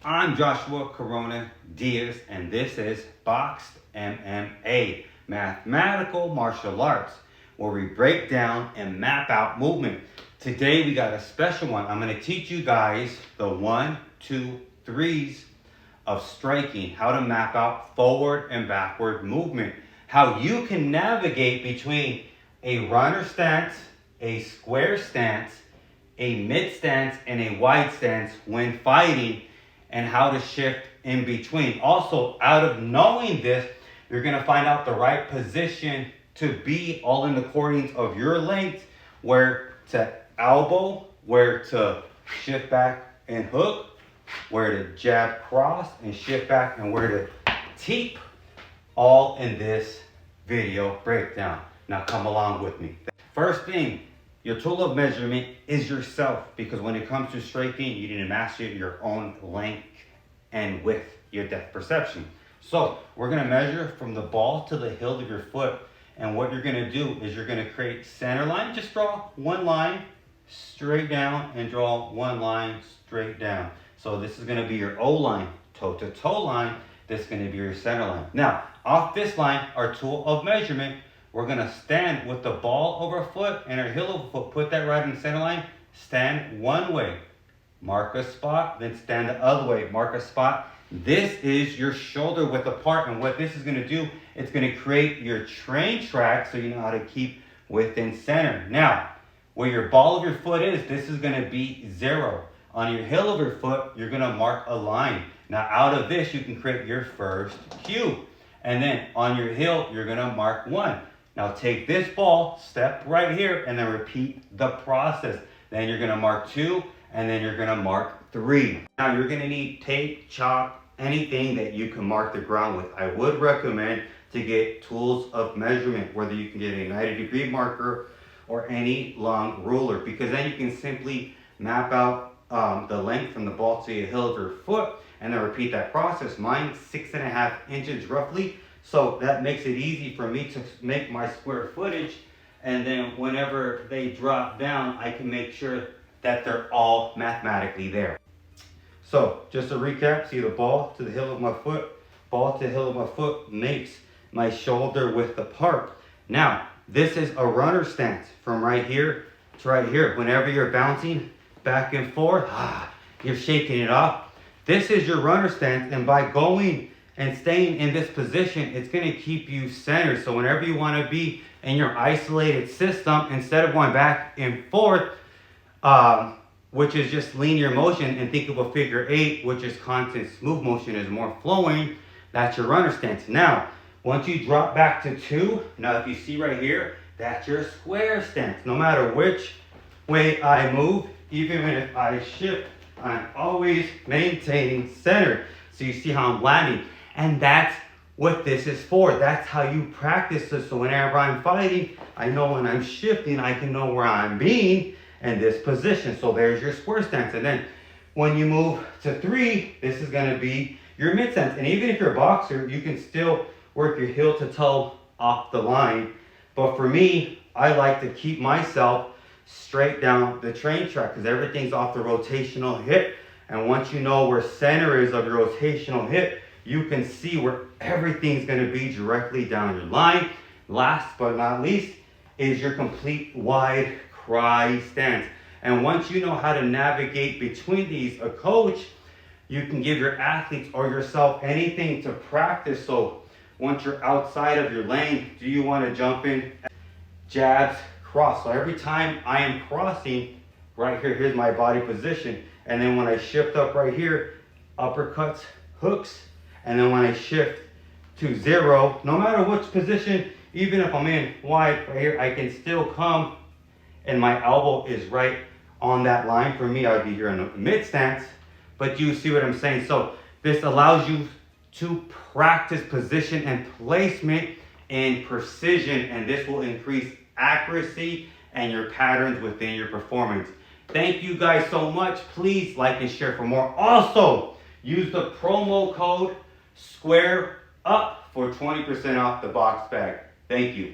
I'm Joshua Corona Diaz, and this is Boxed MMA, Mathematical Martial Arts, where we break down and map out movement. Today we got a special one. I'm going to teach you guys the 1, 2, 3s of striking, how to map out forward and backward movement, how you can navigate between a runner stance, a square stance, a mid stance, and a wide stance when fighting, and how to shift in between. Also, out of knowing this, you're going to find out the right position to be, all in accordance of your length, where to elbow, where to shift back and hook, where to jab cross and shift back, and where to teep, all in this video breakdown. Now come along with me. First thing, your tool of measurement is yourself, because when it comes to striking, you need to master your own length and width, your depth perception. So we're going to measure from the ball to the heel of your foot, and what you're going to do is you're going to create center line. Just draw one line straight down and draw one line straight down. So this is going to be your O line, toe to toe line. This is going to be your center line. Now off this line, our tool of measurement, we're going to stand with the ball over a foot and our heel over a foot. Put that right in the center line. Stand one way. Mark a spot. Then stand the other way. Mark a spot. This is your shoulder width apart. And what this is going to do, it's going to create your train track so you know how to keep within center. Now, where your ball of your foot is, this is going to be 0. On your heel of your foot, you're going to mark a line. Now, out of this, you can create your first cue. And then on your heel, you're going to mark 1. Now take this ball, step right here, and then repeat the process. Then you're going to mark 2, and then you're going to mark 3. Now you're going to need tape, chalk, anything that you can mark the ground with. I would recommend to get tools of measurement, whether you can get a 90-degree marker or any long ruler, because then you can simply map out the length from the ball to your heel of your foot, and then repeat that process. Mine's 6.5 inches roughly. So that makes it easy for me to make my square footage, and then whenever they drop down, I can make sure that they're all mathematically there. So just to recap, see the ball to the heel of my foot, ball to the heel of my foot makes my shoulder width apart. Now, this is a runner stance from right here to right here. Whenever you're bouncing back and forth, you're shaking it off. This is your runner stance, and by going and staying in this position, it's going to keep you centered. So whenever you want to be in your isolated system, instead of going back and forth, which is just linear motion, and think of a figure 8, which is constant smooth motion, is more flowing, that's your runner stance. Now, once you drop back to 2, now if you see right here, that's your square stance. No matter which way I move, even if I shift, I'm always maintaining center. So you see how I'm landing. And that's what this is for. That's how you practice this. So whenever I'm fighting, I know when I'm shifting, I can know where I'm being in this position. So there's your square stance. And then when you move to 3, this is going to be your mid stance. And even if you're a boxer, you can still work your heel to toe off the line. But for me, I like to keep myself straight down the train track, because everything's off the rotational hip. And once you know where center is of your rotational hip, you can see where everything's going to be directly down your line. Last but not least is your complete wide cry stance. And once you know how to navigate between these, a coach, you can give your athletes or yourself anything to practice. So once you're outside of your lane, do you want to jump in? Jabs, cross. So every time I am crossing, right here, here's my body position. And then when I shift up right here, uppercuts, hooks. And then when I shift to 0, no matter which position, even if I'm in wide right here, I can still come, and my elbow is right on that line. For me, I'd be here in the mid stance, but you see what I'm saying? So this allows you to practice position and placement and precision, and this will increase accuracy and your patterns within your performance. Thank you guys so much. Please like and share for more. Also, use the promo code SQUARE UP for 20% off the box bag. Thank you.